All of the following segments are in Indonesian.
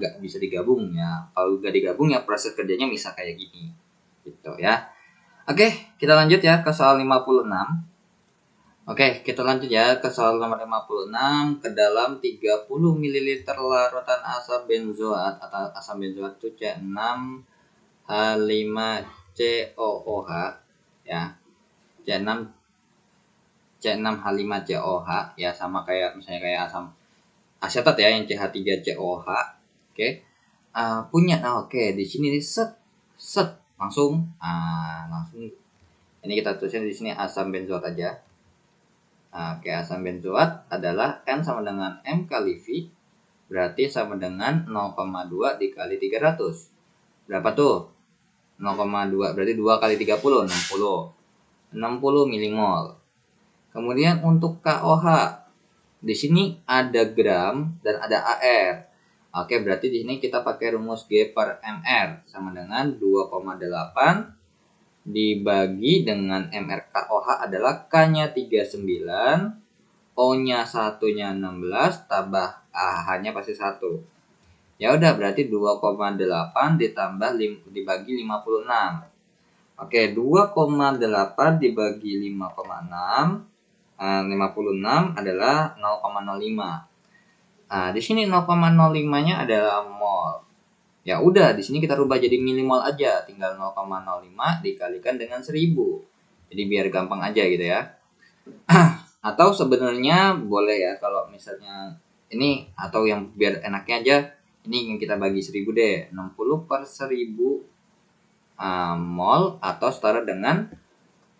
nggak bisa digabung ya. Kalau nggak digabung ya proses kerjanya bisa kayak gini gitu ya. Oke, kita lanjut ya ke soal 56. Oke, kita lanjut ya ke soal nomor 56. Ke dalam 30 ml larutan asam benzoat atau asam benzoat itu C6H5COOH ya. C6H5COH ya, sama kayak misalnya kayak asam asetat ya yang CH3COH. Oke. Punya oke, di sini set langsung langsung ini kita tuliskan di sini asam benzoat aja. Oke, asam benzoat adalah N sama dengan M kali V, berarti sama dengan 0,2 dikali 300. Berapa tuh? 0,2 berarti 2 kali 30, 60 milimol. Kemudian untuk KOH, di sini ada gram dan ada AR. Oke, berarti di sini kita pakai rumus G per MR sama dengan 2,8 dibagi dengan MR KOH adalah K-nya 39, O-nya 1-nya 16, tambah AH-nya pasti 1. Ya udah, berarti 2,8 ditambah dibagi 56. Oke, 2,8 dibagi 5,6, 56 adalah 0,05. Di sini 0,05-nya adalah mol. Ya udah, di sini kita rubah jadi milimol aja, tinggal 0,05 dikalikan dengan 1000. Jadi biar gampang aja gitu ya. Atau sebenarnya boleh ya kalau misalnya ini, atau yang biar enaknya aja ini yang kita bagi 1000 deh. 60 per 1000 mol atau setara dengan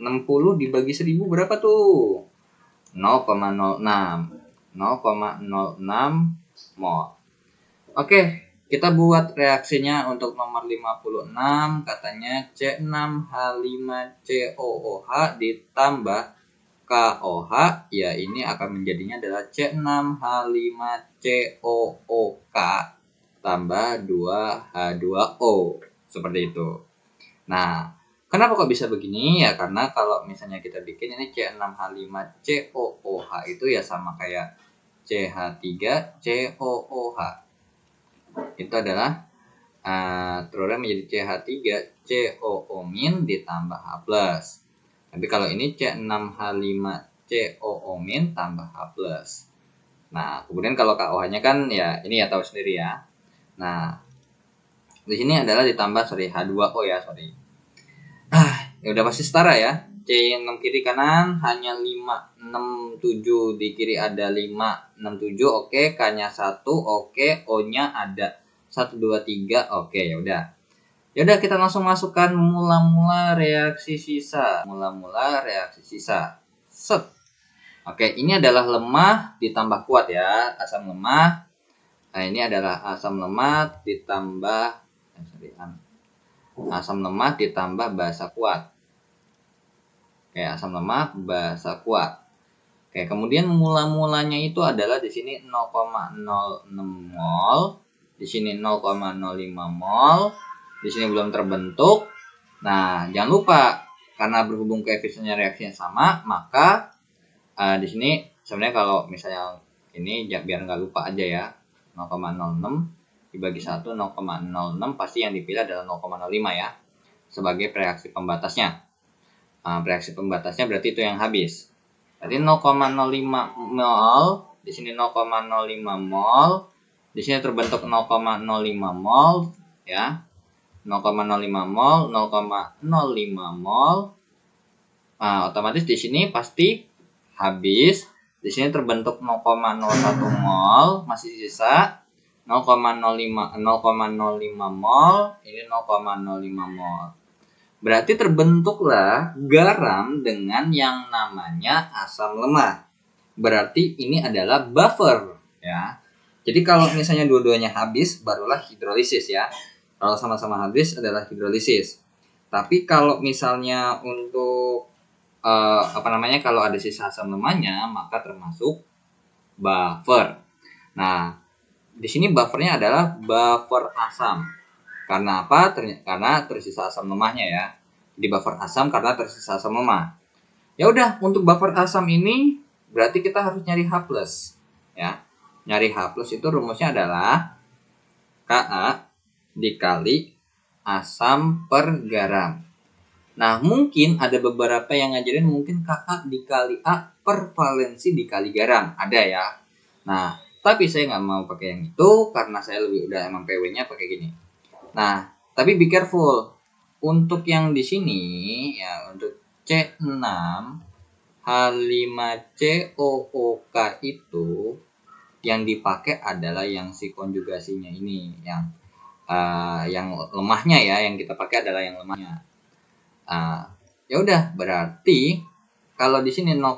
60 dibagi 1000 berapa tuh? 0,06 mol. Oke, kita buat reaksinya untuk nomor 56. Katanya C6H5COOH ditambah KOH, ya ini akan menjadinya adalah C6H5COOK tambah 2H2O, seperti itu. Nah, kenapa kok bisa begini? Ya karena kalau misalnya kita bikin ini C6H5COOH itu ya sama kayak CH3COOH. Itu adalah telurnya menjadi CH3COO- ditambah H+. Tapi kalau ini C6H5COO- tambah H+. Nah, kemudian kalau KOH-nya kan ya ini ya tahu sendiri ya. Nah, di sini adalah ditambah H2O ya, ya udah pasti setara ya. C6 kiri kanan hanya 5, 6, 7, di kiri ada 5, 6, 7, oke. K-nya 1, oke. O-nya ada 1, 2, 3, oke. Ya udah kita langsung masukkan mula-mula reaksi sisa. Set. Oke, ini adalah lemah ditambah kuat ya, asam lemah. Nah, ini adalah asam lemah ditambah basa kuat. Oke, asam lemah basa kuat. Oke, kemudian mula-mulanya itu adalah di sini 0,06 mol, di sini 0,05 mol, di sini belum terbentuk. Nah, jangan lupa karena berhubung koefisiennya reaksinya sama, maka di sini sebenarnya kalau misalnya ini biar nggak lupa aja ya, 0,06 dibagi 1, 0,06 pasti yang dipilih adalah 0,05 ya sebagai reaksi pembatasnya. Reaksi pembatasnya berarti itu yang habis. Berarti 0,05 mol, di sini 0,05 mol, di sini terbentuk 0,05 mol ya. 0,05 mol, 0,05 mol. Otomatis di sini pasti habis. Di sini terbentuk 0,01 mol, masih sisa 0,05 mol, ini 0,05 mol. Berarti terbentuklah garam dengan yang namanya asam lemah. Berarti ini adalah buffer ya. Jadi kalau misalnya dua-duanya habis barulah hidrolisis ya. Kalau sama-sama habis adalah hidrolisis. Tapi kalau misalnya untuk kalau ada sisa asam lemahnya maka termasuk buffer. Nah, di sini buffernya adalah buffer asam. Karena apa? Karena tersisa asam lemahnya ya. Jadi buffer asam karena tersisa asam lemah. Ya udah, untuk buffer asam ini berarti kita harus nyari H+. Ya. Nyari H+ itu rumusnya adalah Ka dikali asam per garam. Nah, mungkin ada beberapa yang ngajarin mungkin Ka dikali A per valensi dikali garam. Ada ya. Nah, tapi saya nggak mau pakai yang itu karena saya lebih udah emang PW-nya pakai gini. Nah, tapi be careful. Untuk yang di sini ya, untuk C6 H5COOK itu yang dipakai adalah yang si konjugasinya ini, yang lemahnya ya, yang kita pakai adalah yang lemahnya. Ya udah, berarti kalau di sini 0,05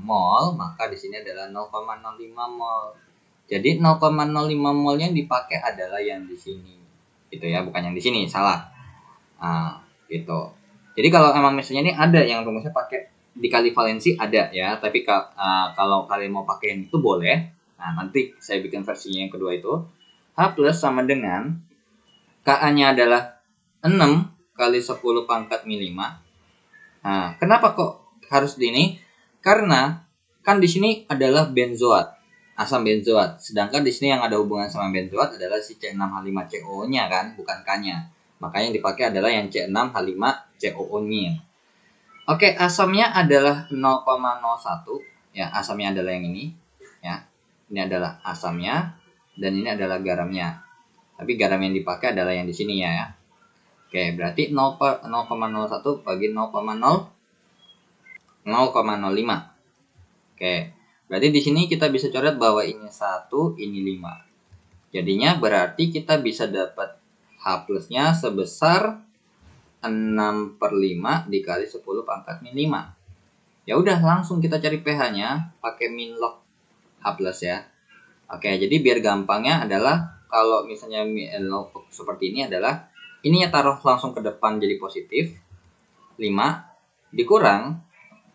mol, maka di sini adalah 0,05 mol. Jadi 0,05 molnya dipakai adalah yang di sini. Gitu ya, bukan yang di sini, salah. Gitu. Jadi kalau emang misalnya ini ada yang rumusnya pakai dikali valensi ada ya, tapi kalau kalian mau pakai yang itu boleh. Nah, nanti saya bikin versinya yang kedua itu. H plus sama dengan Ka-nya adalah 6 kali 10 pangkat Mi 5. Nah, kenapa kok harus di ini? Karena kan di sini adalah benzoat, asam benzoat. Sedangkan di sini yang ada hubungan sama benzoat adalah si C6H5COO-nya kan, bukan K-nya. Makanya yang dipakai adalah yang C6H5COO-nya. Oke, asamnya adalah 0,01 ya, asamnya adalah yang ini ya. Ini adalah asamnya dan ini adalah garamnya. Tapi garam yang dipakai adalah yang di sini ya. Oke, berarti 0,01 bagi 0,05. Oke, berarti di sini kita bisa coret bahwa ini 1, ini 5. Jadinya berarti kita bisa dapat H plusnya sebesar 6/5 dikali 10 pangkat min 5. Ya udah, langsung kita cari pH-nya pakai min log H plus ya. Oke, jadi biar gampangnya adalah kalau misalnya log seperti ini adalah ininya taruh langsung ke depan jadi positif 5 dikurang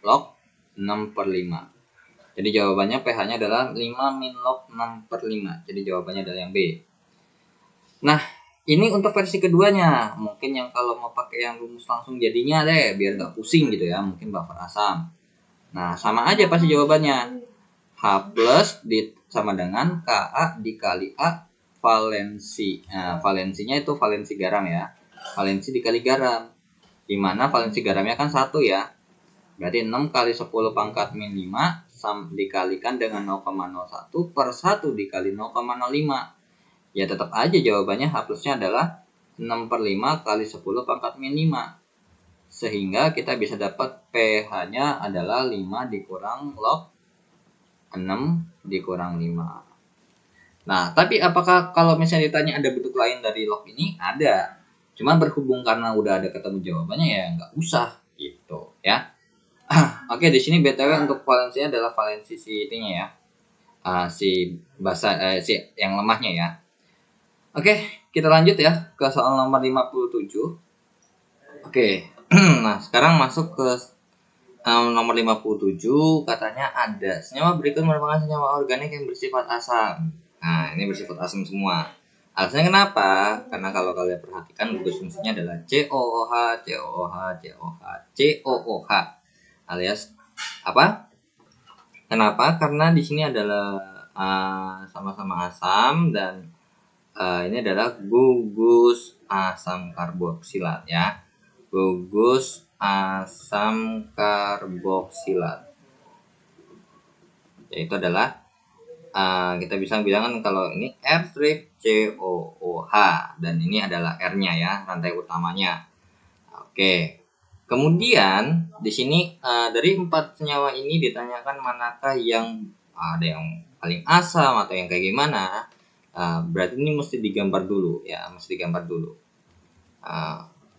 log 6/5. Jadi jawabannya pH-nya adalah 5 min log 6/5. Jadi jawabannya adalah yang B. Nah, ini untuk versi keduanya. Mungkin yang kalau mau pakai yang rumus langsung jadinya deh, biar nggak pusing gitu ya. Mungkin buffer asam. Nah, sama aja pasti jawabannya. H plus sama dengan Ka dikali A valensi. Nah, valensinya itu valensi garam ya. Valensi dikali garam. Dimana valensi garamnya kan 1 ya. Berarti 6 kali 10 pangkat min 5 dikalikan dengan 0,01 per 1 dikali 0,05. Ya tetap aja jawabannya H plusnya adalah 6/5 kali 10 pangkat min 5. Sehingga kita bisa dapat pH-nya adalah 5 dikurang log 6 dikurang 5. Nah, tapi apakah kalau misalnya ditanya ada bentuk lain dari log ini? Ada. Cuma berhubung karena udah ada ketemu jawabannya ya nggak usah gitu ya. Oke, di sini BTW untuk valensinya adalah valensi si ininya ya. Si yang lemahnya ya. Oke, kita lanjut ya ke soal nomor 57. Oke. Nah, sekarang masuk ke nomor 57, katanya ada senyawa berikut merupakan senyawa organik yang bersifat asam. Nah, ini bersifat asam semua. Alasannya kenapa? Karena kalau kalian perhatikan gugus fungsinya adalah COOH, COOH, COOH, COOH alias apa? Kenapa? Karena di sini adalah sama-sama asam dan ini adalah gugus asam karboksilat ya. Gugus asam karboksilat. Yaitu adalah kita bisa bilangkan kalau ini R strip COOH dan ini adalah R-nya ya, rantai utamanya. Oke. Kemudian di sini dari 4 senyawa ini ditanyakan manakah yang ada yang paling asam atau yang kayak gimana. Berarti ini mesti digambar dulu ya,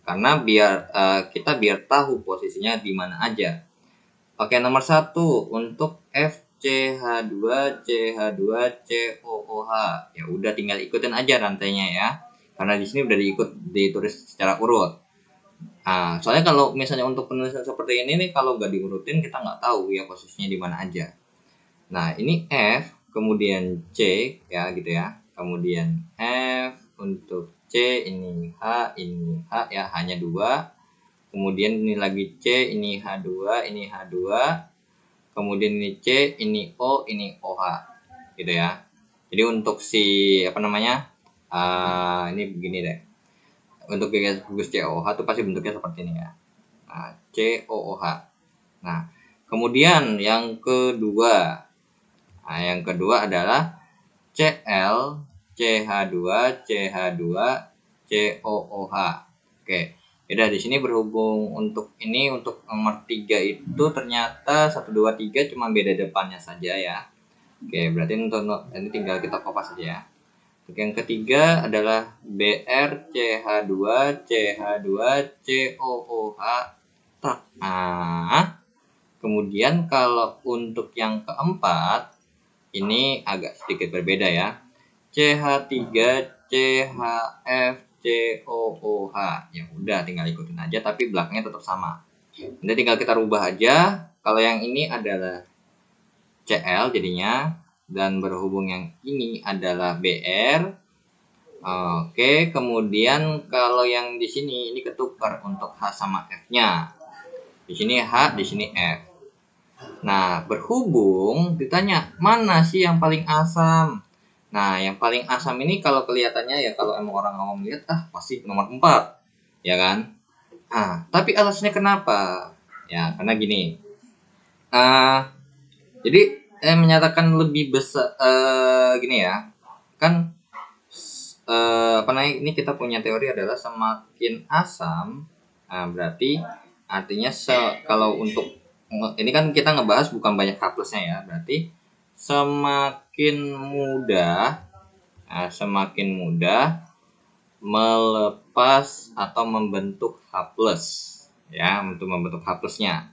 karena biar kita tahu posisinya di mana aja. Oke, nomor 1 untuk FCH2 CH2 COOH. Ya udah tinggal ikutin aja rantainya ya. Karena di sini udah ditulis secara urut. Soalnya kalau misalnya untuk penulisan seperti ini nih, kalau nggak diurutin kita nggak tahu ya posisinya di mana aja. Nah, ini F, kemudian C ya gitu ya. Kemudian F untuk C, ini H ya, hanya 2. Kemudian ini lagi C, ini H2, ini H2. Kemudian ini C, ini O, ini OH. Gitu ya. Jadi untuk si Ini begini deh. Untuk gugus COOH itu pasti bentuknya seperti ini ya. Nah, COOH. Nah, kemudian yang kedua. Nah, yang kedua adalah Cl, CH2, CH2, COOH. Oke. Udah di sini berhubung untuk ini untuk nomor 3 itu ternyata 1 2 3 cuma beda depannya saja ya. Oke, berarti untuk ini tinggal kita kopas saja ya. Yang ketiga adalah BrCH2 CH2 COOH. Nah, kemudian kalau untuk yang keempat ini agak sedikit berbeda ya. CH3 CHF COOH. Ya udah tinggal ikutin aja tapi belakangnya tetap sama. Nanti tinggal kita rubah aja. Kalau yang ini adalah Cl jadinya, dan berhubung yang ini adalah Br. Oke, kemudian kalau yang di sini ini ketukar untuk H sama F-nya. Di sini H, di sini F. Nah, berhubung ditanya mana sih yang paling asam? Nah, yang paling asam ini kalau kelihatannya ya kalau emang orang awam lihat pasti nomor 4. Ya kan? Tapi alasannya kenapa? Ya, karena gini. Jadi menyatakan lebih besar gini ya. Kan ini kita punya teori adalah semakin asam, berarti artinya kalau untuk ini kan kita ngebahas bukan banyak H plusnya ya, berarti semakin mudah melepas atau membentuk H plus ya, untuk membentuk H plusnya.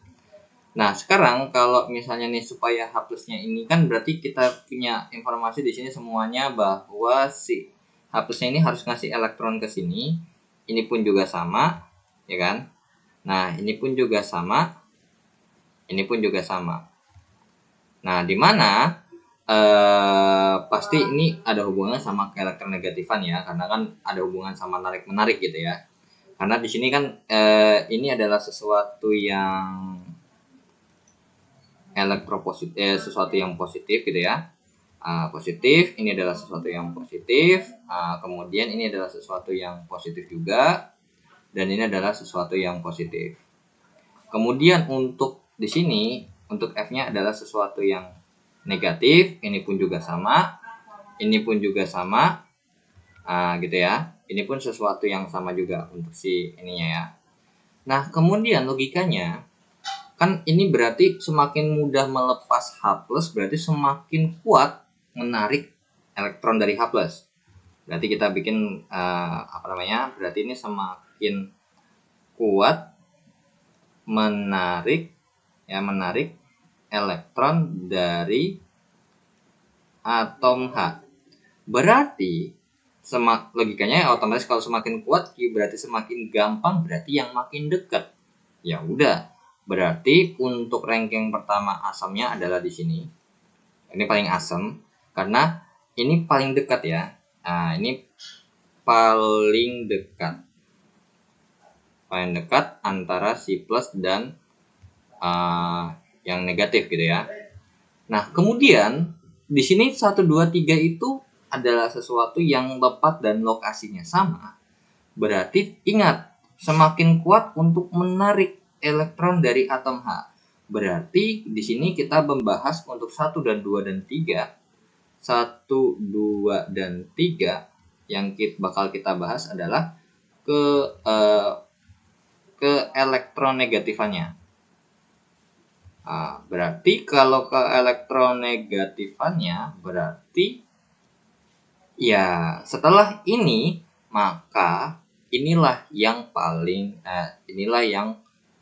Nah, sekarang kalau misalnya nih supaya H plusnya ini kan berarti kita punya informasi di sini semuanya bahwa si H plusnya ini harus ngasih elektron ke sini. Ini pun juga sama, ya kan? Nah, ini pun juga sama. Ini pun juga sama. Nah, di mana pasti ini ada hubungannya sama elektronegatifan ya, karena kan ada hubungan sama narik-menarik gitu ya. Karena di sini kan ini adalah sesuatu yang elektropositif, sesuatu yang positif gitu ya. Positif, ini adalah sesuatu yang positif. Kemudian ini adalah sesuatu yang positif juga, dan ini adalah sesuatu yang positif. Kemudian untuk di sini untuk F-nya adalah sesuatu yang negatif. Ini pun juga sama. Ini pun juga sama. Gitu ya. Ini pun sesuatu yang sama juga untuk si ininya ya. Nah, kemudian logikanya kan ini berarti semakin mudah melepas H+, berarti semakin kuat menarik elektron dari H+. Berarti kita bikin berarti ini semakin kuat menarik elektron dari atom H. Berarti logikanya otomatis kalau semakin kuat berarti semakin gampang, berarti yang makin dekat. Ya udah. Berarti untuk ranking pertama asamnya adalah di sini. Ini paling asam karena ini paling dekat ya. Nah, ini paling dekat. Paling dekat antara si plus dan yang negatif gitu ya. Nah, kemudian di sini 1 2 3 itu adalah sesuatu yang lepat dan lokasinya sama. Berarti ingat, semakin kuat untuk menarik elektron dari atom H. Berarti di sini kita membahas untuk 1 dan 2 dan 3. 1, 2 dan 3 yang bakal kita bahas adalah ke elektronegatifannya. Berarti kalau ke elektronegatifannya berarti ya setelah ini maka inilah yang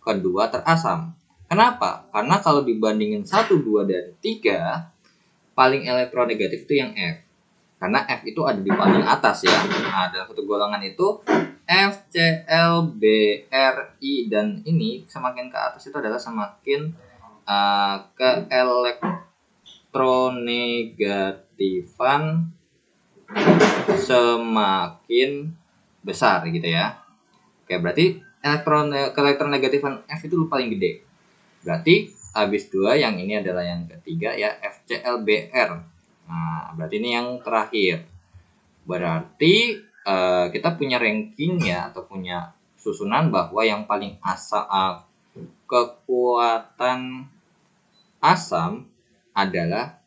kedua terasam. Kenapa? Karena kalau dibandingin 1, 2, dan 3, paling elektronegatif itu yang F. Karena F itu ada di paling atas ya. Nah, dalam satu golongan itu F, Cl, B, R, I, dan ini semakin ke atas itu adalah semakin ke elektronegatifan semakin besar gitu ya. Oke, berarti elektronegatifan F itu paling gede. Berarti habis 2 yang ini adalah yang ketiga ya, FClBr. Nah, berarti ini yang terakhir. Berarti kita punya ranking ya, atau punya susunan bahwa yang paling kekuatan asam adalah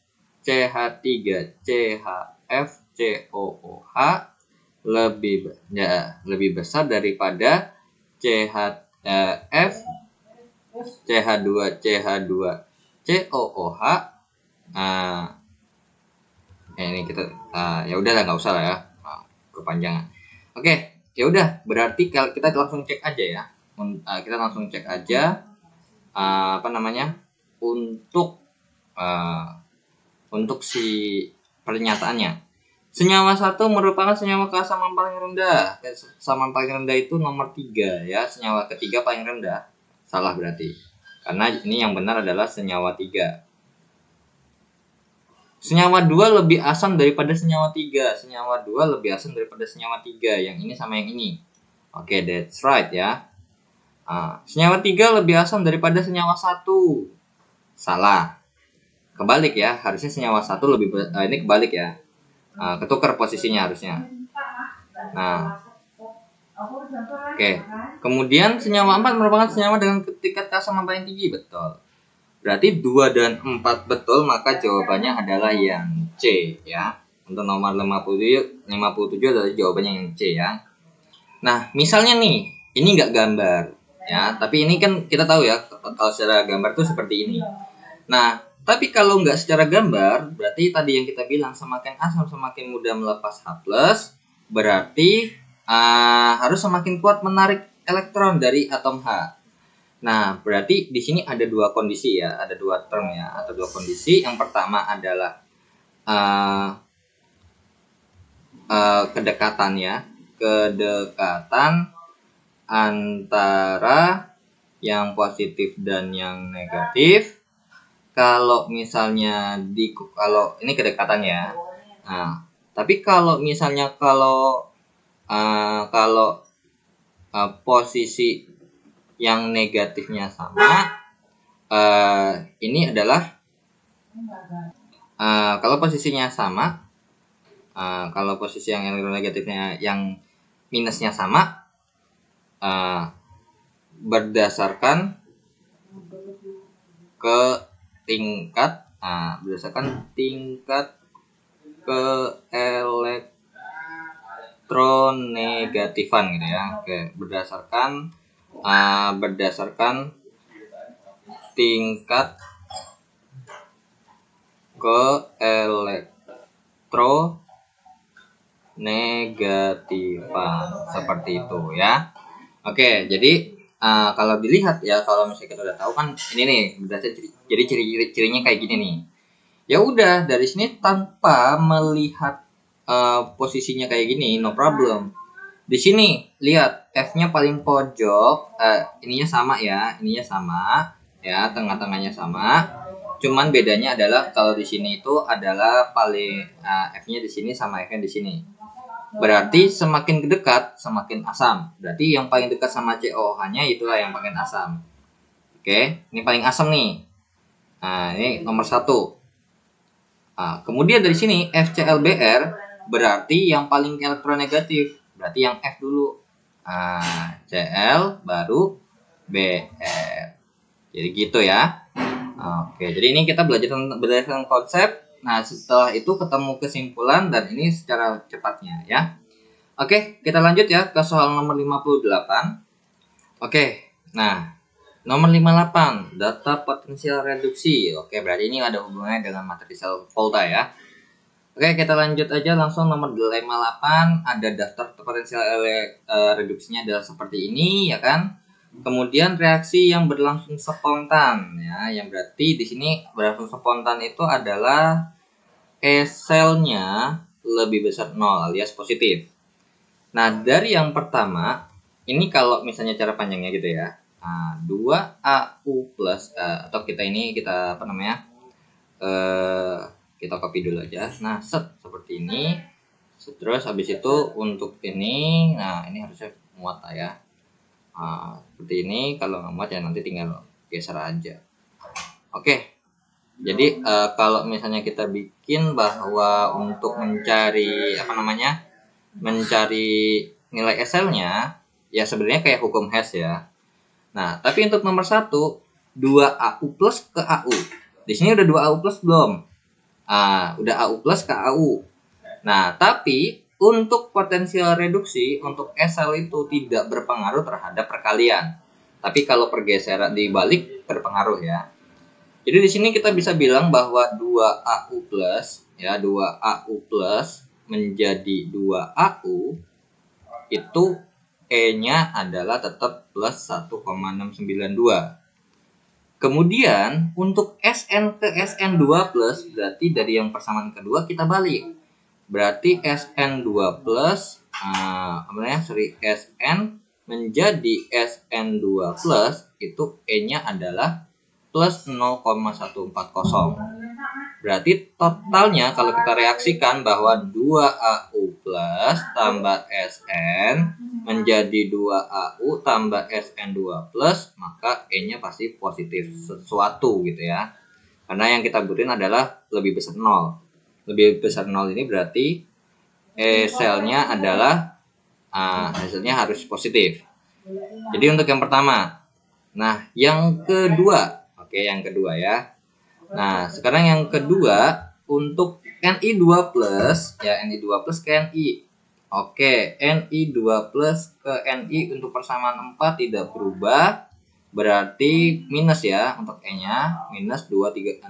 CH3CHF COOH lebih besar daripada CHF CH2CH2COOH. Ini kita ya udahlah, nggak usah lah ya, kepanjangan. Oke, ya udah, berarti kalau kita langsung cek aja ya. Kita langsung cek aja untuk si pernyataannya. Senyawa 1 merupakan senyawa keasaman paling rendah. Keasaman paling rendah itu nomor 3 ya. Senyawa ketiga paling rendah. Salah berarti. Karena ini yang benar adalah senyawa 3. Senyawa 2 lebih asam daripada senyawa 3. Senyawa 2 lebih asam daripada senyawa 3. Yang ini sama yang ini. Oke, that's right ya. Senyawa 3 lebih asam daripada senyawa 1. Salah. Kebalik ya. Harusnya senyawa 1 lebih ini kebalik ya. Ketukar posisinya harusnya. Nah. Oke. Kemudian senyawa 4 merupakan senyawa dengan tingkat keasaman paling tinggi. Betul. Berarti 2 dan 4 betul, maka jawabannya adalah yang C ya. Untuk nomor 57 adalah jawabannya yang C ya. Nah, misalnya nih, ini nggak gambar ya, tapi ini kan kita tahu ya, kalau secara gambar tuh seperti ini. Nah, tapi kalau nggak secara gambar, berarti tadi yang kita bilang semakin asam semakin mudah melepas H+, berarti harus semakin kuat menarik elektron dari atom H. Nah, berarti di sini ada 2 kondisi ya, ada 2 term ya, atau 2 kondisi. Yang pertama adalah kedekatan ya, kedekatan antara yang positif dan yang negatif. Kalau misalnya kalau ini kedekatan ya. Nah, tapi kalau misalnya kalau posisi yang negatifnya sama, ini adalah kalau posisinya sama, kalau posisi yang elektronegatifnya yang minusnya sama, berdasarkan tingkat keelektronegatifan gitu ya. Oke, berdasarkan tingkat keelektronegatifan seperti itu ya. Oke, jadi kalau dilihat ya, kalau misalnya kita udah tahu kan ini nih, jadi ciri-cirinya kayak gini nih. Ya udah, dari sini tanpa melihat posisinya kayak gini, no problem. Di sini lihat F-nya paling pojok, ininya sama ya, tengah-tengahnya sama. Cuman bedanya adalah kalau di sini itu adalah paling F-nya di sini sama F-nya di sini. Berarti semakin dekat semakin asam. Berarti yang paling dekat sama COH-nya itulah yang paling asam. Oke, ini paling asam nih. Nah, ini nomor 1. Kemudian dari sini FClBr berarti yang paling elektronegatif. Berarti yang F dulu. Cl baru Br. Jadi gitu ya. Oke, jadi ini kita belajar konsep. Nah, setelah itu ketemu kesimpulan dan ini secara cepatnya ya. Oke, kita lanjut ya ke soal nomor 58. Oke, nah nomor 58, data potensial reduksi. Oke, berarti ini ada hubungannya dengan materi sel volta ya. Oke, kita lanjut aja langsung nomor 58. Ada daftar potensial reduksinya adalah seperti ini ya kan. Kemudian reaksi yang berlangsung spontan ya, yang berarti di sini berlangsung spontan itu adalah selnya lebih besar 0 alias positif. Nah, dari yang pertama ini kalau misalnya cara panjangnya gitu ya. 2AU plus atau kita kita copy dulu aja. Nah, seperti ini. Terus habis itu untuk ini, nah ini harusnya muat lah ya. Seperti ini, kalau nggak muat ya nanti tinggal geser aja. Oke. Jadi kalau misalnya kita bikin bahwa untuk mencari mencari nilai SL-nya, ya sebenarnya kayak hukum Hess ya. Nah, tapi untuk nomor 1, 2AU plus ke AU. Di sini udah 2AU plus belum? Udah AU plus ke AU. Nah, tapi untuk potensial reduksi, untuk SL itu tidak berpengaruh terhadap perkalian. Tapi kalau pergeseran dibalik berpengaruh ya. Jadi di sini kita bisa bilang bahwa 2AU plus ya, 2AU plus menjadi 2AU itu E-nya adalah tetap plus 1,692. Kemudian untuk SN ke SN2 plus berarti dari yang persamaan kedua kita balik. Berarti SN2 plus SN menjadi SN2 plus itu E-nya adalah plus 0,140. Berarti totalnya kalau kita reaksikan bahwa 2AU plus tambah SN menjadi 2AU tambah SN2 plus, maka E-nya pasti positif sesuatu gitu ya. Karena yang kita butuhin adalah lebih besar 0. Lebih besar 0 ini berarti sel-nya adalah hasilnya harus positif. Jadi untuk yang pertama. Nah, yang kedua. Oke, yang kedua ya. Nah, sekarang yang kedua untuk Ni2 plus ya, Ni2 plus ke Ni. Oke, Ni2 plus ke Ni untuk persamaan 4 tidak berubah. Berarti minus ya untuk E-nya, minus 0,230.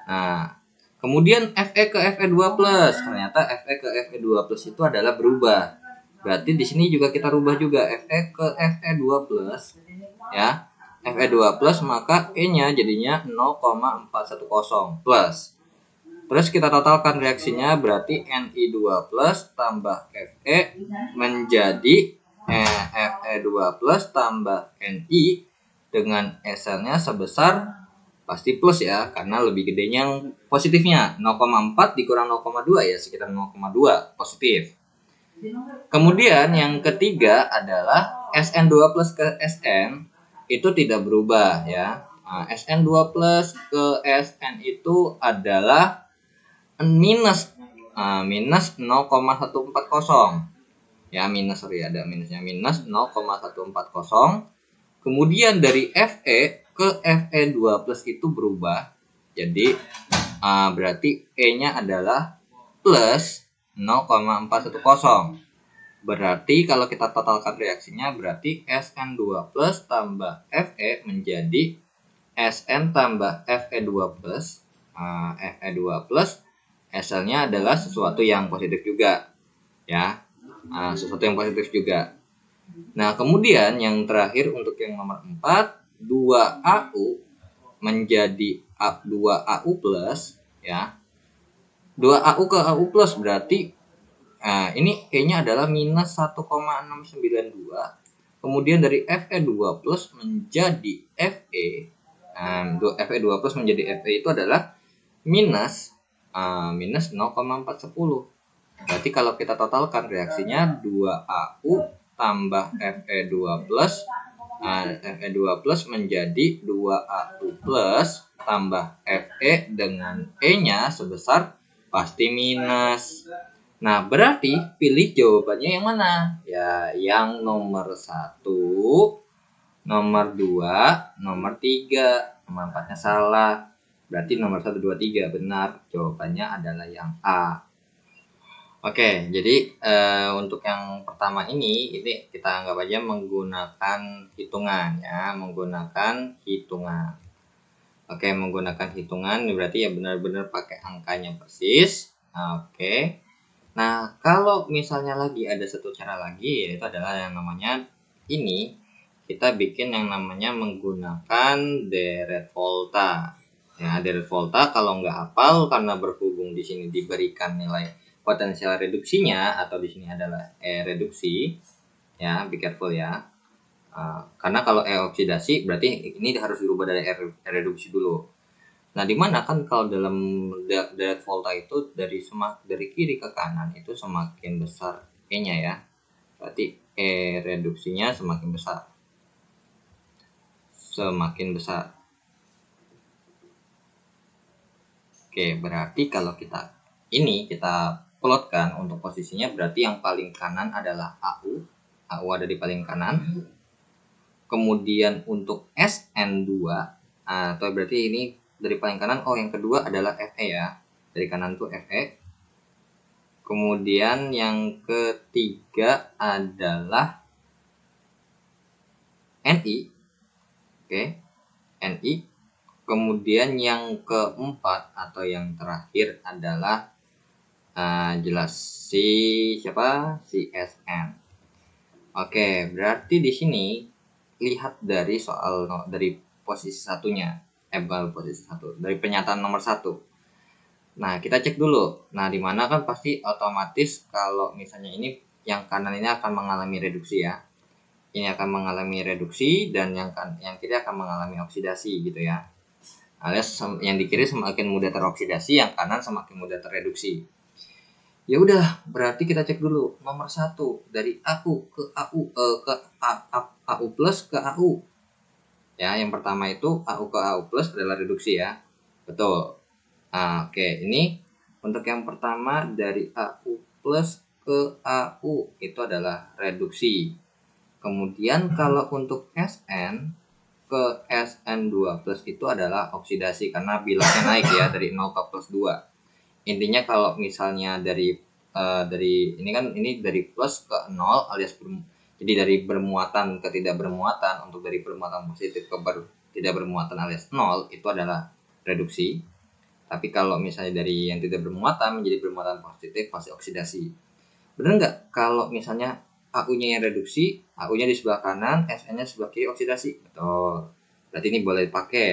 Nah, kemudian Fe ke Fe2 plus. Ternyata Fe ke Fe2 plus itu adalah berubah. Berarti di sini juga kita rubah juga Fe ke Fe2 plus ya. Fe2 plus maka E-nya jadinya 0,410 plus. Terus kita totalkan reaksinya berarti Ni2 plus tambah Fe menjadi Fe2 plus tambah Ni dengan SL-nya sebesar pasti plus ya, karena lebih gedenya yang positifnya 0,4 dikurang 0,2 ya sekitar 0,2 positif. Kemudian yang ketiga adalah Sn2 plus ke Sn itu tidak berubah ya. Sn2 plus ke Sn itu adalah minus 0,140 ya, ada minusnya, minus 0,140. Kemudian dari Fe ke Fe2 plus itu berubah, jadi berarti E-nya adalah plus 0,410. Berarti kalau kita totalkan reaksinya berarti Sn2 plus tambah Fe menjadi Sn tambah Fe2 plus. Fe2 plus SL-nya adalah sesuatu yang positif juga ya, sesuatu yang positif juga. Nah, kemudian yang terakhir untuk yang nomor 4, 2AU menjadi 2AU plus ya. 2AU ke AU plus berarti ini E-nya adalah minus 1,692. Kemudian dari Fe2 plus menjadi Fe. Fe2 plus menjadi Fe itu adalah minus 0,410. Berarti kalau kita totalkan reaksinya 2AU tambah Fe2 plus Fe2 plus menjadi 2AU plus tambah Fe dengan E-nya sebesar pasti minus. Nah, berarti pilih jawabannya yang mana? Ya, yang nomor 1, nomor 2, nomor 3. Nomor 4-nya salah. Berarti nomor 1, 2, 3 benar. Jawabannya adalah yang A. Oke, jadi untuk yang pertama ini kita anggap aja menggunakan hitungan ya, menggunakan hitungan. Oke, menggunakan hitungan berarti ya benar-benar pakai angkanya persis. Oke. Nah, kalau misalnya lagi ada satu cara lagi, yaitu adalah yang namanya ini, kita bikin yang namanya menggunakan deret volta. Ya, deret volta kalau nggak hafal karena berhubung di sini diberikan nilai potensial reduksinya atau di sini adalah E reduksi, ya, be careful ya. Karena kalau E oksidasi berarti ini harus dirubah dari E reduksi dulu. Nah, dimana kan kalau dalam deret volta itu dari kiri ke kanan itu semakin besar E-nya ya. Berarti E reduksinya semakin besar. Oke, berarti kalau kita plotkan untuk posisinya, berarti yang paling kanan adalah AU. AU ada di paling kanan. Kemudian untuk SN2, atau berarti ini dari paling kanan, yang kedua adalah FE ya. Dari kanan tuh FE. Kemudian yang ketiga adalah NI. Oke, NI. Kemudian yang keempat atau yang terakhir adalah jelas si SN. Oke, berarti di sini lihat dari dari posisi satunya, posisi satu, dari pernyataan nomor 1. Nah, kita cek dulu. Nah, di mana kan pasti otomatis kalau misalnya ini yang kanan ini akan mengalami reduksi ya. Ini akan mengalami reduksi dan yang kiri akan mengalami oksidasi gitu ya. Alias yang di kiri semakin mudah teroksidasi, yang kanan semakin mudah terreduksi. Ya udah, berarti kita cek dulu nomor 1 dari AU ke AU plus ke AU. Ya, yang pertama itu AU ke AU plus adalah reduksi ya. Betul. Oke, ini untuk yang pertama dari AU plus ke AU itu adalah reduksi. Kemudian kalau untuk SN ke SN2 plus itu adalah oksidasi karena bilangnya naik ya dari 0 ke plus 2. Intinya kalau misalnya dari ini dari plus ke 0 alias jadi dari bermuatan ke tidak bermuatan, untuk dari bermuatan positif ke tidak bermuatan alias 0 itu adalah reduksi. Tapi kalau misalnya dari yang tidak bermuatan menjadi bermuatan positif pasti oksidasi. Benar nggak kalau misalnya AU-nya yang reduksi, AU-nya di sebelah kanan, SN-nya sebelah kiri oksidasi? Betul. Berarti ini boleh dipakai.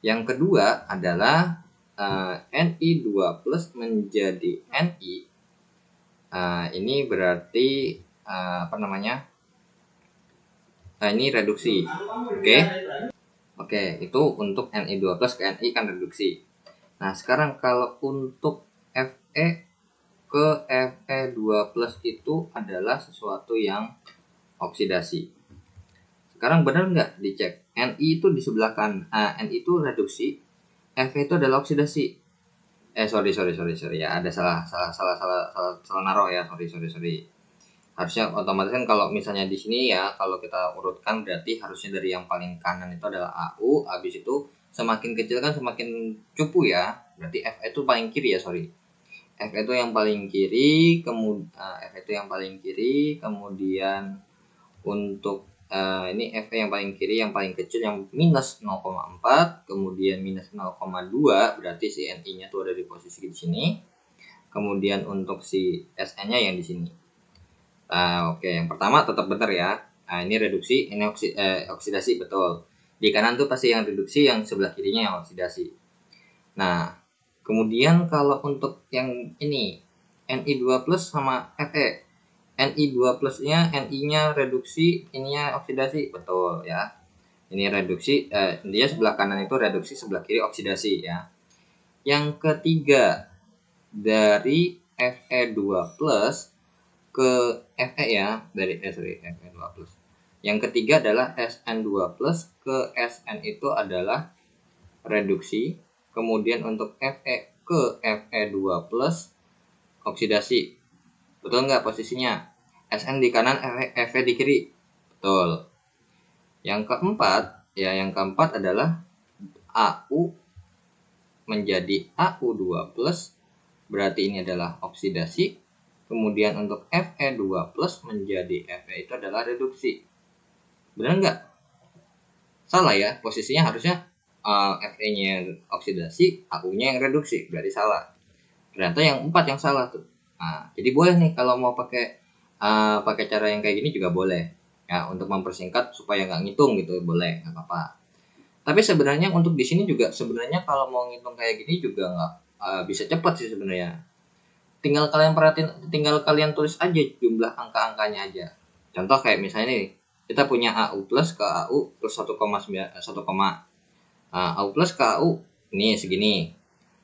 Yang kedua adalah Ni2 plus menjadi Ni. Ini berarti ini reduksi. Oke, itu untuk Ni2 plus ke Ni kan reduksi. Nah, sekarang kalau untuk Fe ke Fe2 plus itu adalah sesuatu yang oksidasi. Sekarang benar nggak dicek? Ni itu di sebelah kanan, Ni itu reduksi, Fe itu adalah oksidasi. Sorry ya, ada salah naruh ya, sorry. Harusnya otomatis kan kalau misalnya di sini ya, kalau kita urutkan berarti harusnya dari yang paling kanan itu adalah AU, habis itu semakin kecil kan semakin cupu ya, berarti Fe itu paling kiri ya, sorry. F itu yang paling kiri, kemudian untuk ini F yang paling kiri, yang paling kecil yang minus 0,4, kemudian minus 0,2, berarti si Ni-nya tuh ada di posisi di sini. Kemudian untuk si Sn-nya yang di sini. Oke, yang pertama tetap benar ya. Ini reduksi, ini oksidasi, betul. Di kanan tuh pasti yang reduksi, yang sebelah kirinya yang oksidasi. Nah, kemudian kalau untuk yang ini Ni2 plus sama Fe, Ni2 plusnya, Ni-nya reduksi, ininya oksidasi, betul ya. Ini reduksi, dia sebelah kanan itu reduksi, sebelah kiri oksidasi ya. Yang ketiga dari Fe2 plus ke Fe ya, dari Fe2 plus. Yang ketiga adalah Sn2 plus ke Sn itu adalah reduksi. Kemudian untuk Fe ke Fe2 plus oksidasi. Betul nggak posisinya? Sn di kanan, Fe di kiri. Betul. Yang keempat adalah AU menjadi AU2 plus. Berarti ini adalah oksidasi. Kemudian untuk Fe2 plus menjadi Fe itu adalah reduksi. Benar nggak? Salah ya, posisinya harusnya Fe-nya yang oksidasi, AU-nya yang reduksi, berarti salah. Ternyata yang 4 yang salah tuh. Nah, jadi boleh nih kalau mau pakai cara yang kayak gini juga boleh ya, untuk mempersingkat supaya nggak ngitung gitu, boleh, nggak apa-apa. Tapi sebenarnya untuk di sini juga sebenarnya kalau mau ngitung kayak gini juga nggak bisa cepat sih sebenarnya. Tinggal kalian tulis aja jumlah angka-angkanya aja. Contoh kayak misalnya nih, kita punya AU plus ke AU plus 1,9 AU plus ke AU ini segini.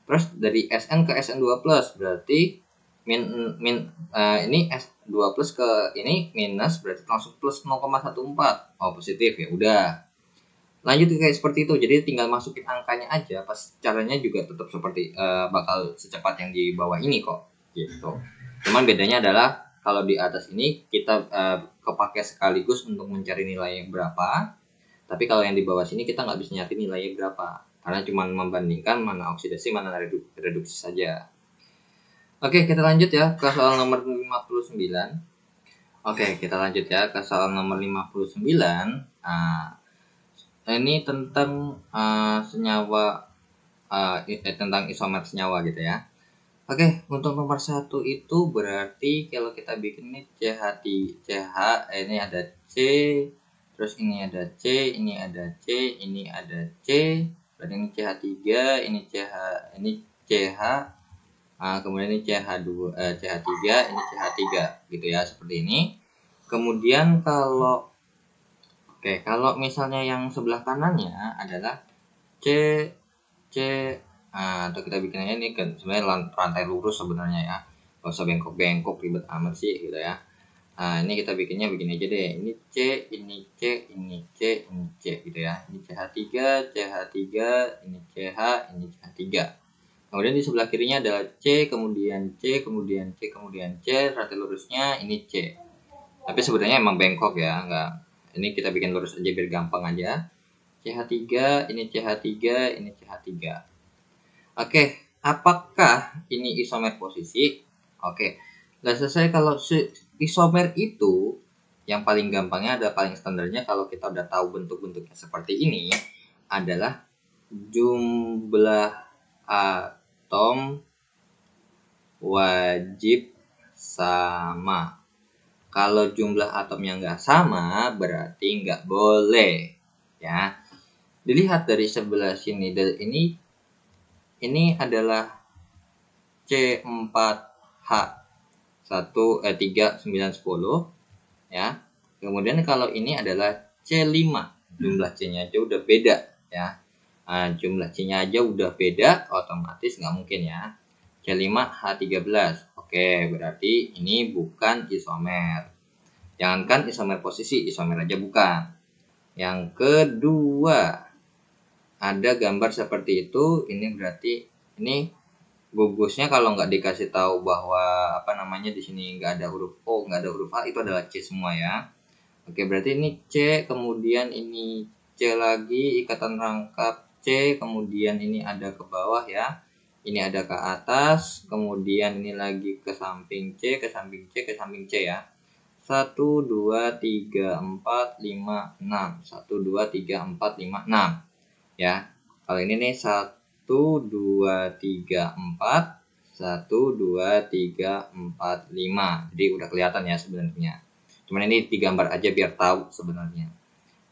Terus dari Sn ke Sn2 plus berarti ini S2 plus ke ini minus, berarti langsung plus 0,14. Positif ya udah. Lanjut kayak seperti itu, jadi tinggal masukin angkanya aja, pas caranya juga tetap seperti bakal secepat yang di bawah ini kok gitu. Cuman bedanya adalah kalau di atas ini kita kepake sekaligus untuk mencari nilai yang berapa, tapi kalau yang di bawah sini kita nggak bisa nyari nilainya berapa karena cuma membandingkan mana oksidasi mana reduksi saja. Oke, kita lanjut ya ke soal nomor 59. Oke, kita lanjut ya ke soal nomor 59. Ini tentang senyawa, tentang isomer senyawa gitu ya. Oke, untuk nomor 1 itu berarti kalau kita bikin ini ini ada C, terus ini ada C, ini ada C, ini ada C, berarti ini CH3, ini CH, kemudian ini CH3, ini CH3 gitu ya, seperti ini. Kemudian kalau misalnya yang sebelah kanannya adalah C, atau kita bikin aja ini kan sebenarnya rantai lurus sebenarnya ya, nggak usah bengkok-bengkok ribet amat sih gitu ya. Ini kita bikinnya begini aja deh, ini C, ini C, ini C, ini C gitu ya. Ini CH3, ini CH, ini CH3. Kemudian di sebelah kirinya adalah C, kemudian C, kemudian C, kemudian C, rantai lurusnya ini C. Tapi sebenarnya emang bengkok ya, enggak. Ini kita bikin lurus aja biar gampang aja. CH3, ini CH3, ini CH3. Oke, apakah ini isomer posisi? Oke, udah selesai. Kalau isomer itu yang paling gampangnya ada paling standarnya kalau kita udah tahu bentuk-bentuknya seperti ini adalah jumlah atom wajib sama. Kalau jumlah atomnya nggak sama berarti nggak boleh ya. Dilihat dari sebelah sini, ini adalah C4H3910 ya. Kemudian kalau ini adalah C5, jumlah C-nya aja udah beda ya. Jumlah C-nya aja udah beda, otomatis nggak mungkin ya. C5H13. Oke, berarti ini bukan isomer. Jangankan isomer posisi, isomer aja bukan. Yang kedua, ada gambar seperti itu, ini berarti ini gugusnya kalau nggak dikasih tahu bahwa di sini nggak ada huruf O, nggak ada huruf A, itu adalah C semua ya. Oke, berarti ini C, kemudian ini C lagi, ikatan rangkap C, kemudian ini ada ke bawah ya. Ini ada ke atas, kemudian ini lagi ke samping C, ke samping C, ke samping C ya. 1, 2, 3, 4, 5, 6. 1, 2, 3, 4, 5, 6. Ya, kalau ini nih 1, 2, 3, 4. 1, 2, 3, 4, 5. Jadi udah kelihatan ya sebenarnya. Cuman ini digambar aja biar tahu sebenarnya.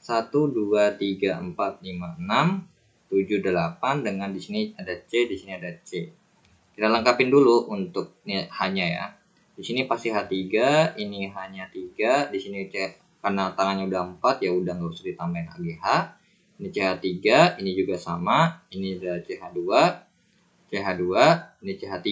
1, 2, 3, 4, 5, 6, 7, 8. Dengan di sini ada C, di sini ada C. Kita lengkapin dulu untuk hanya ya. Di sini pasti H3, ini hanya 3. Di sini C karena tangannya udah 4 ya udah nggak usah ditambahin AGH. Ini CH3, ini juga sama. Ini ada CH2, ini CH3.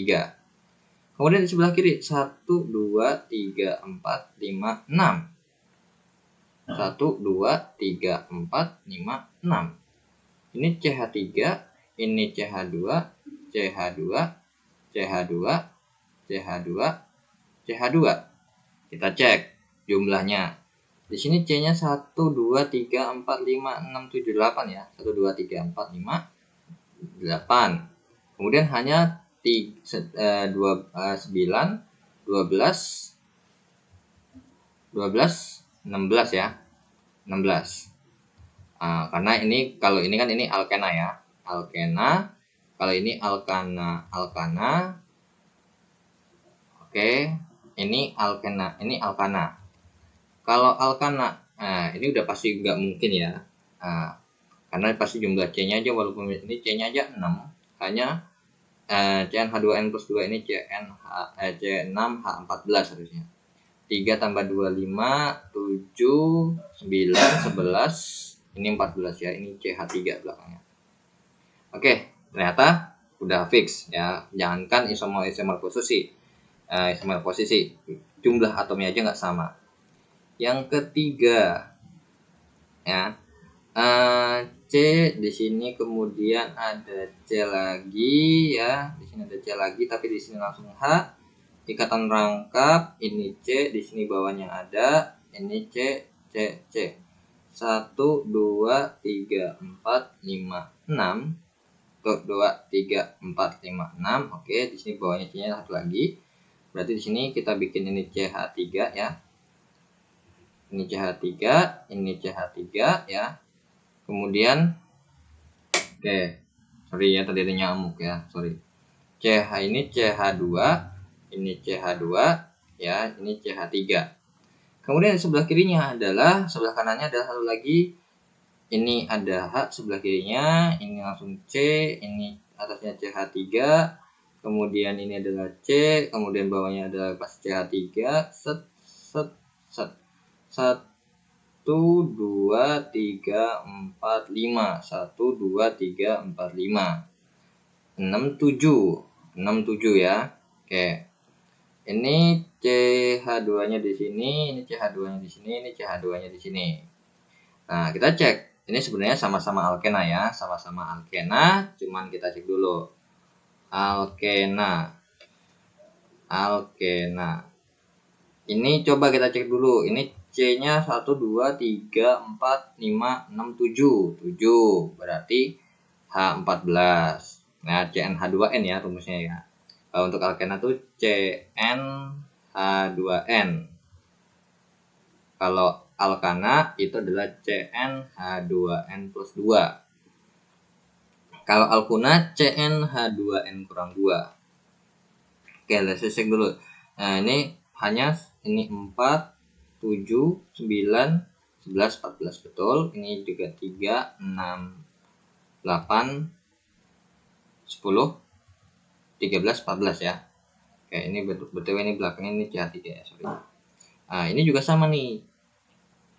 Kemudian di sebelah kiri 1, 2, 3, 4, 5, 6. 1, 2, 3, 4, 5, 6. Ini CH3, ini CH2, CH2, CH2, CH2, CH2. Kita cek jumlahnya. Di sini C-nya 1, 2, 3, 4, 5, 6, 7, 8 ya. 1, 2, 3, 4, 5, 8. Kemudian hanya 9, 12, 16 ya. 16. Karena ini kalau ini kan ini alkena ya. Alkena. Kalau ini alkana. Oke, ini alkena, ini alkana. Kalau alkana, ini udah pasti nggak mungkin ya. Karena pasti jumlah C-nya aja, walaupun ini C-nya aja 6, hanya CnH2n plus 2 ini C6H14 harusnya. 3 tambah 2, 5, 7, 9, 11, ini 14 ya, ini CH3 belakangnya. Oke, ternyata udah fix ya. Jangankan isomer posisi, jumlah atomnya aja nggak sama. Yang ketiga ya, C di sini, kemudian ada C lagi ya. Di sini ada C lagi, tapi di sini langsung H. Ikatan rangkap, ini C, di sini bawahnya ada, ini C, C, C. 1 2 3 4 5 6. 1 2 3 4 5 6. Oke, di sini bawahnya C-nya satu lagi. Berarti di sini kita bikin ini CH3 ya. Ini CH3, ini CH3 ya. Kemudian sorry ya, tadi ada nyamuk ya, sorry. CH ini CH2, ini CH2 ya, ini CH3. Kemudian sebelah kirinya adalah, sebelah kanannya adalah satu lagi. Ini ada H sebelah kirinya, ini langsung C, ini atasnya CH3. Kemudian ini adalah C, kemudian bawahnya adalah pas CH3, set set set. 1 2 3 4 5, 1 2 3 4 5, 6 7 ya. Oke, ini CH2 nya di sini, ini CH2 nya di sini, ini CH2 nya di sini. Nah, kita cek, ini sebenarnya sama-sama alkena ya, sama-sama alkena, cuman kita cek dulu. Alkena, ini coba kita cek dulu, ini C-nya 1, 2, 3, 4, 5, 6, 7. 7 berarti H14. Nah, CnH2n ya rumusnya ya. Untuk alkena tuh CnH2n. Kalau alkana itu adalah CnH2n plus 2. Kalau alkuna CnH2n kurang 2. Oke, let's cek dulu. Nah, ini hanya ini 4, 7, 9, 11, 14 betul. Ini juga 3, 6, 8, 10, 13, 14 ya. Oke, ini betul ini belakangnya ini CH3 ya, sorry. Nah, ini juga sama nih.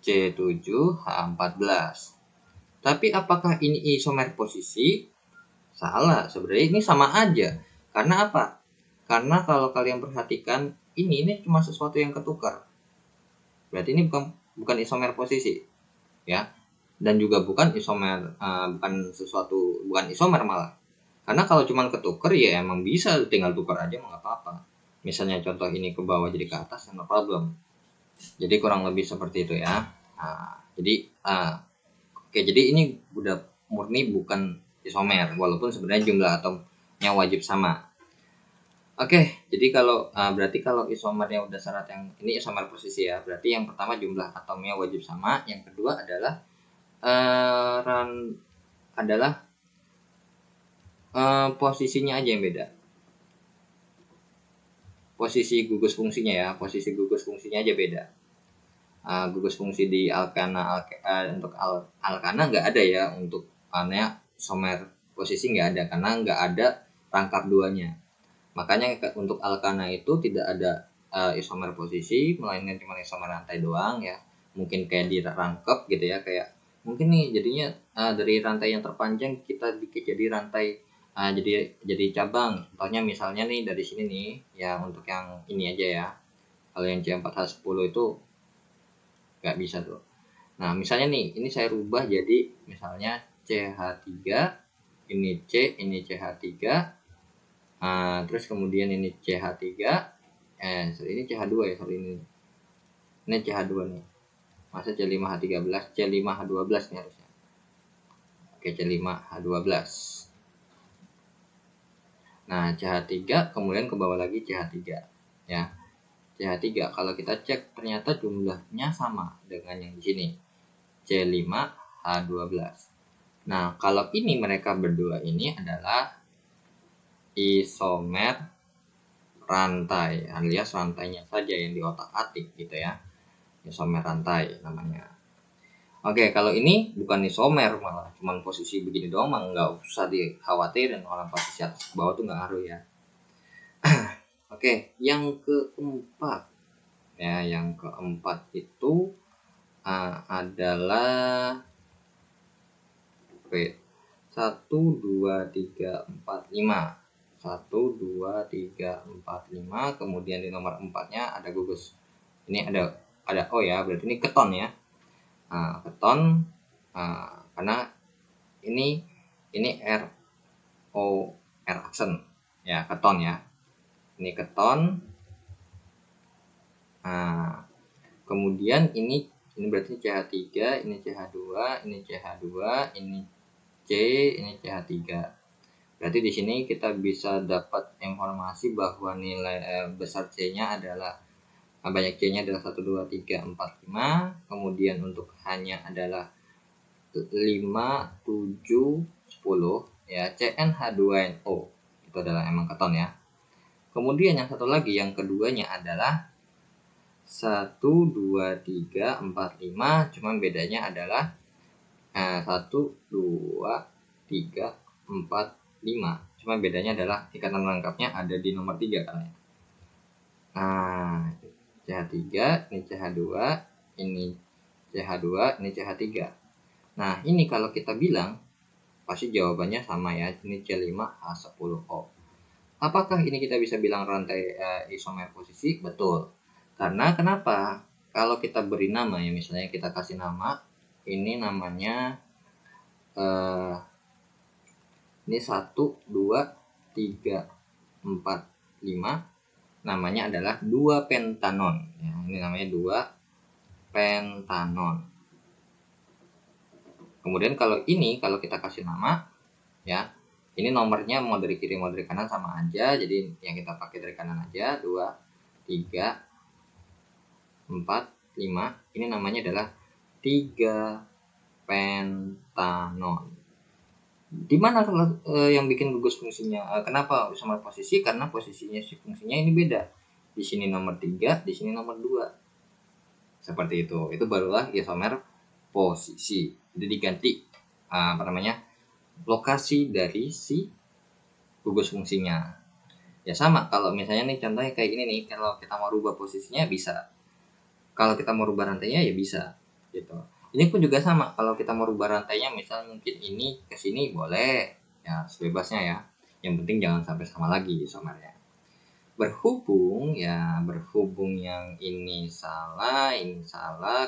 C7H14. Tapi apakah ini isomer posisi? Salah, sebenarnya ini sama aja. Karena apa? Karena kalau kalian perhatikan, ini cuma sesuatu yang ketukar. Berarti ini bukan isomer posisi ya, dan juga bukan isomer bukan isomer malah. Karena kalau cuma ketukar ya emang bisa tinggal tukar aja, nggak apa-apa. Misalnya contoh ini ke bawah jadi ke atas, no problem. Jadi kurang lebih seperti itu ya. Jadi ini udah murni bukan isomer, walaupun sebenarnya jumlah atomnya wajib sama. Oke, jadi berarti kalau isomernya udah syarat yang ini isomer posisi ya, berarti yang pertama jumlah atomnya wajib sama, yang kedua adalah posisinya aja yang beda. Posisi gugus fungsinya ya, posisi gugus fungsinya aja beda. Gugus fungsi di alkana untuk alkana nggak ada ya, untuk isomer posisi nggak ada karena nggak ada rangkap duanya. Makanya untuk alkana itu tidak ada isomer posisi, melainkan cuma isomer rantai doang ya. Mungkin kayak dirangkap gitu ya, kayak mungkin nih jadinya dari rantai yang terpanjang kita bikin jadi rantai jadi cabang. Contohnya misalnya nih dari sini nih ya, untuk yang ini aja ya. Kalau yang C4H10 itu nggak bisa tuh. Nah, misalnya nih ini saya rubah jadi misalnya CH3, ini C, ini CH3. Terus kemudian ini CH3, ini CH2 ya, ini CH2 nih, masa C5H13, C5H12 nih harusnya. Oke, C5H12. Nah, CH3 kemudian ke bawah lagi CH3 ya. CH3 kalau kita cek ternyata jumlahnya sama dengan yang di sini, C5H12. Nah, kalau ini mereka berdua ini adalah isomer rantai, alias rantainya saja yang diotak-atik gitu ya, isomer rantai namanya. Oke, kalau ini bukan isomer, malah cuman posisi begini doang, mah nggak usah dikhawatirin, orang posisi atas ke bawah tuh nggak ngaruh ya. Oke, yang keempat ya, yang keempat itu adalah 1, 2, 3, 4, 5. 1, 2, 3, 4, 5. Kemudian di nomor 4-nya ada gugus. Ini ada O ya, berarti ini keton ya. Keton karena ini R aksen ya, keton ya. Ini keton. Nah, kemudian ini berarti CH3, ini CH2, ini CH2, ini C, ini CH3. Berarti di sini kita bisa dapat informasi bahwa nilai besar C-nya adalah banyak C-nya adalah 1 2 3 4 5. Kemudian untuk H-nya adalah 5 7 10 ya, CnH2nO. Itu adalah emang keton ya. Kemudian yang satu lagi, yang keduanya adalah 1 2 3 4 5, cuman bedanya adalah 1 2 3 4 5. Cuman bedanya adalah ikatan lengkapnya ada di nomor 3 kan ya. Nah, CH3, ini CH2, ini CH2, ini CH3. Nah, ini kalau kita bilang pasti jawabannya sama ya. Ini C5H10O. Apakah ini kita bisa bilang rantai isomer posisi? Betul. Karena kenapa? Kalau kita beri nama ya, misalnya kita kasih nama, ini namanya ini 1 2 3 4 5, namanya adalah 2 pentanon ya. Ini namanya 2 pentanon. Kemudian kalau kita kasih nama ya, ini nomornya mau dari kiri mau dari kanan sama aja, jadi yang kita pakai dari kanan aja. 2 3 4 5, ini namanya adalah 3 pentanon. Dimana kalau yang bikin gugus fungsinya? Kenapa isomer posisi? Karena posisinya si fungsinya ini beda. Di sini nomor 3, di sini nomor 2. Seperti itu. Itu barulah isomer posisi. Jadi diganti lokasi dari si gugus fungsinya. Ya sama, kalau misalnya nih contohnya kayak gini nih, kalau kita mau rubah posisinya bisa. Kalau kita mau rubah rantainya ya bisa gitu. Ini pun juga sama, kalau kita mau rubah rantainya, misalnya mungkin ini ke sini boleh ya, sebebasnya ya. Yang penting jangan sampai sama lagi isomernya. Berhubung yang ini salah,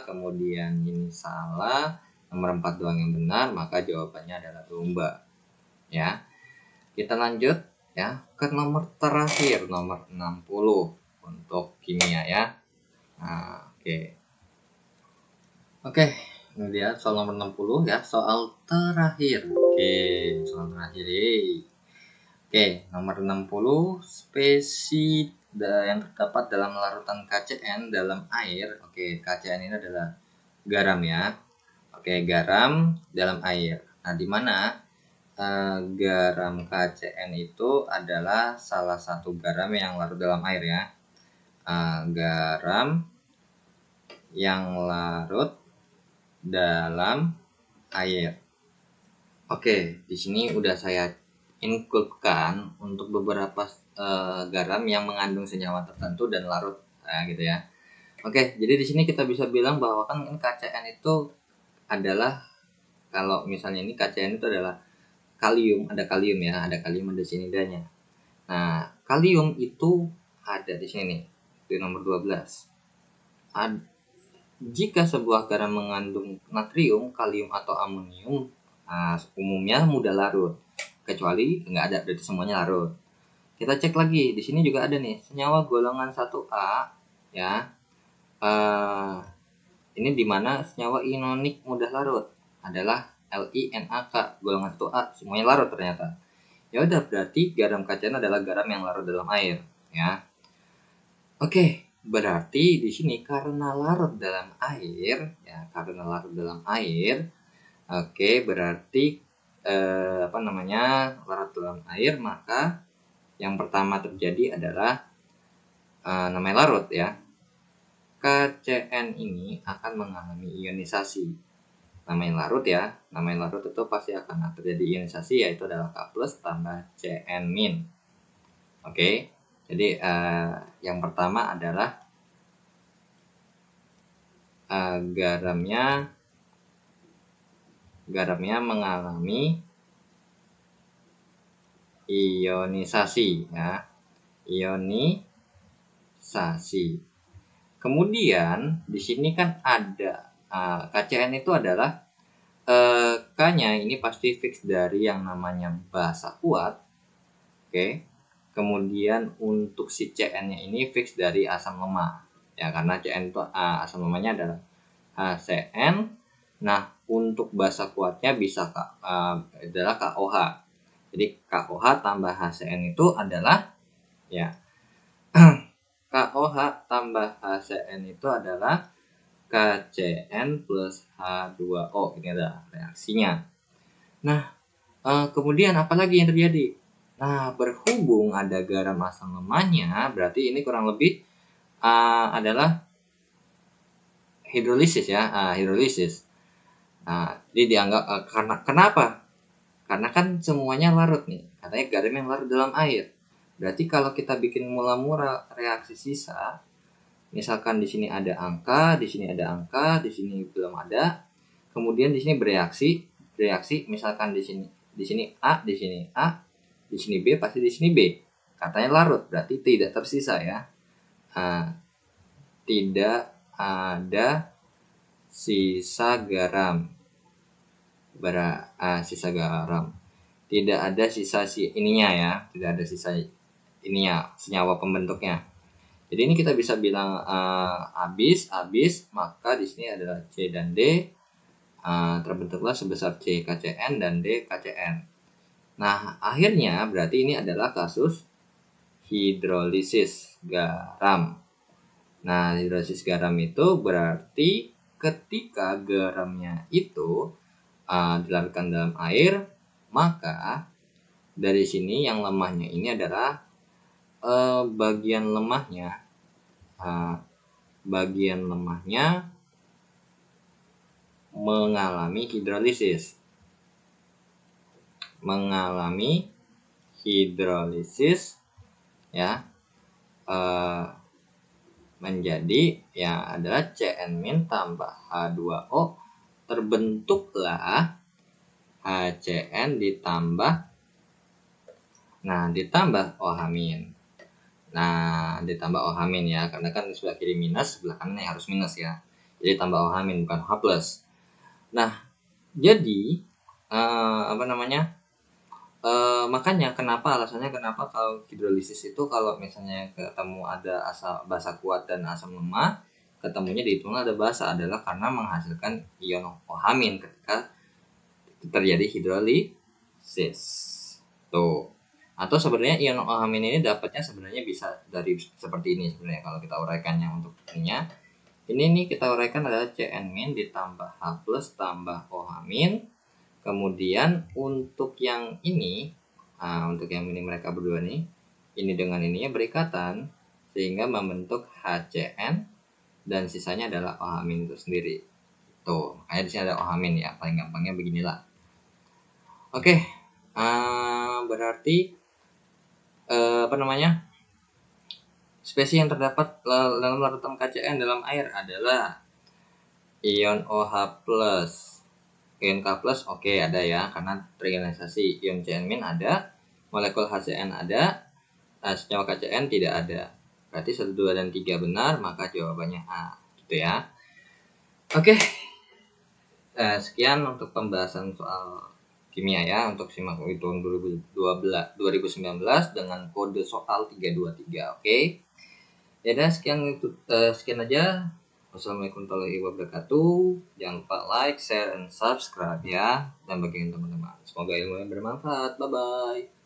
kemudian ini salah, nomor 4 doang yang benar, maka jawabannya adalah domba. Ya. Kita lanjut ya ke nomor terakhir, nomor 60 untuk kimia ya. Nah, Oke, ini dia soal nomor 60 ya, soal terakhir. Soal terakhir. Oke, nomor 60, spesies yang terdapat dalam larutan KCN dalam air. Oke, KCN ini adalah garam ya. Oke, garam dalam air. Nah, di mana garam KCN itu adalah salah satu garam yang larut dalam air ya. Garam yang larut dalam air. Oke, di sini udah saya include-kan untuk beberapa garam yang mengandung senyawa tertentu dan larut, gitu ya. Oke, jadi di sini kita bisa bilang bahwa kan ini KCN itu adalah, kalau misalnya ini KCN itu adalah kalium, ada kalium ya, ada sianidanya. Nah, kalium itu ada di sini di nomor 12. Jika sebuah garam mengandung natrium, kalium atau amonium, umumnya mudah larut. Kecuali nggak ada, berarti semuanya larut. Kita cek lagi, di sini juga ada nih senyawa golongan 1A ya. Ini dimana senyawa ionik mudah larut adalah LiNaK golongan 1A, semuanya larut ternyata. Ya udah, berarti garam KCN adalah garam yang larut dalam air ya. Oke. Berarti di sini karena larut dalam air ya, oke, berarti larut dalam air, maka yang pertama terjadi adalah namanya larut ya. KCN ini akan mengalami ionisasi. Namanya larut itu pasti akan terjadi ionisasi, yaitu adalah K+ tambah Cn-. Oke. Jadi yang pertama adalah garamnya mengalami ionisasi ya. Ionisasi. Kemudian di sini kan ada KCN itu adalah K-nya ini pasti fix dari yang namanya basa kuat. Oke. Kemudian untuk si CN-nya ini fix dari asam lemah. Ya, karena CN itu asam lemahnya adalah HCN. Nah, untuk basa kuatnya bisa adalah KOH. Jadi KOH tambah HCN itu adalah ya KOH tambah HCN itu adalah KCN plus H2O. Ini adalah reaksinya. Nah, kemudian apa lagi yang terjadi? Nah, berhubung ada garam asam lemahnya, berarti ini kurang lebih adalah hidrolisis ya, hidrolisis. Nah, jadi dianggap kenapa? Karena kan semuanya larut nih. Katanya garam yang larut dalam air. Berarti kalau kita bikin mula-mula reaksi sisa, misalkan di sini ada angka, di sini ada angka, di sini belum ada. Kemudian di sini bereaksi misalkan di sini A, di sini A, di sini B, pasti di sini B. Katanya larut, berarti tidak tersisa ya. Tidak ada sisa garam. Sisa garam. Tidak ada sisa ininya ya, tidak ada sisa ininya, senyawa pembentuknya. Jadi ini kita bisa bilang habis, maka di sini adalah C dan D terbentuklah sebesar C KCN dan D KCN. Nah, akhirnya berarti ini adalah kasus hidrolisis garam. Nah, hidrolisis garam itu berarti ketika garamnya itu dilarutkan dalam air, maka dari sini yang lemahnya ini adalah bagian lemahnya mengalami hidrolisis ya, menjadi ya adalah CN- tambah H2O, terbentuklah HCN ditambah OH-. Nah, ditambah OH- ya, karena kan sebelah kiri minus, sebelah kanan harus minus ya. Jadi tambah OH- bukan H+. Nah, jadi makanya alasannya kenapa kalau hidrolisis itu kalau misalnya ketemu ada basa kuat dan asam lemah, ketemunya dihitungnya ada basa, adalah karena menghasilkan ion OH- ketika terjadi hidrolisis. Tuh. Atau sebenarnya ion OH- ini dapatnya sebenarnya bisa dari seperti ini sebenarnya kalau kita uraikannya untuk ininya. Ini nih kita uraikan adalah CN- ditambah H+ tambah OH-. Kemudian untuk yang ini, mereka berdua nih, ini dengan ininya berikatan sehingga membentuk HCN dan sisanya adalah OH- itu sendiri. Tuh, makanya di sini ada OH- ya, paling gampangnya beginilah. Oke, berarti spesies yang terdapat dalam larutan KCN dalam air adalah ion OH+, ion K+, oke, ada ya, karena terionisasi. Ion CN- ada, molekul HCN ada, senyawa KCN tidak ada. Berarti 1, 2, dan 3 benar, maka jawabannya A, gitu ya. Oke, sekian untuk pembahasan soal kimia ya, untuk SIMAK UI tahun 2019 dengan kode soal 323, oke. Ya udah, sekian aja. Wassalamualaikum warahmatullahi wabarakatuh. Jangan lupa like, share, and subscribe ya, dan bagian teman-teman. Semoga ilmu yang bermanfaat. Bye bye.